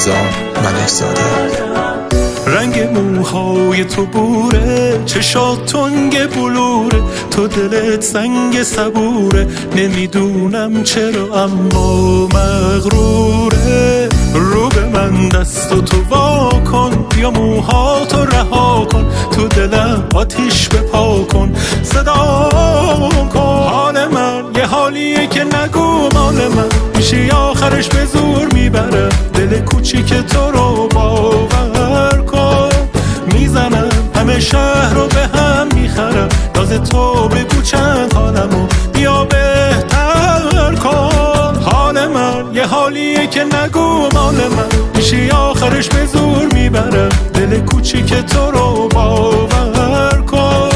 رضا ملک‌زاده. رنگ موهای تو بوره، چشات تنگ بلوره، تو دلت سنگ صبوره، نمیدونم چرا اما مغروره. رو به من دست تو وا کن، بیا موهاتو رها کن، تو دلم آتیش بپا کن، صدا کن. حال من یه حالیه که نگو مال من، میشه آخرش به زور میبره، دل کوچیک تو رو باور کن. میزنم همه شهر رو به هم میخرم، راز تو بگو چند حالمو بیا بهتر کن. حال من یه حالیه که نگو مال من، میشه آخرش به زور میبره، دل کوچیک تو رو باور کن.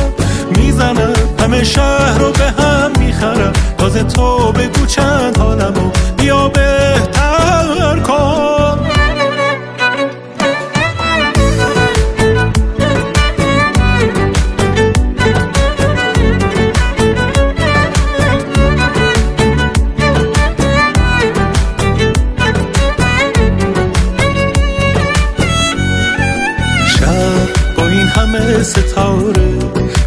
میزنم همه شهر رو به هم میخرم، راز تو بگو چند حالمو بیا بهتر کن. همه ستاره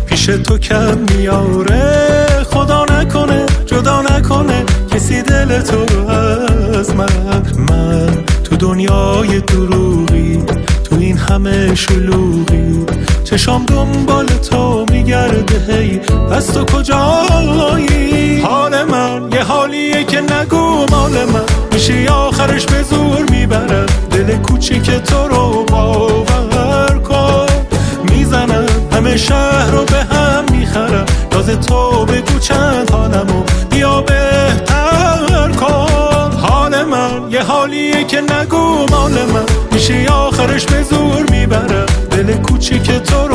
پیش تو کم میاره، خدا نکنه جدا نکنه کسی دل تو رو از من تو دنیای دروغی، تو این همه شلوغی، چشام دنبال تو میگرده، هی پس تو کجایی؟ حال من یه حالیه که نگو مال من، میشه آخرش به زور میبره، دل کوچیک تو رو باور کن. میزنم همه شهر رو به هم میخرم، راز تو بگو چند حالمو بیا بهتر کن. حال من یه حالیه که نگو مال من، میشه آخرش به زور میبره، دل کوچیک تو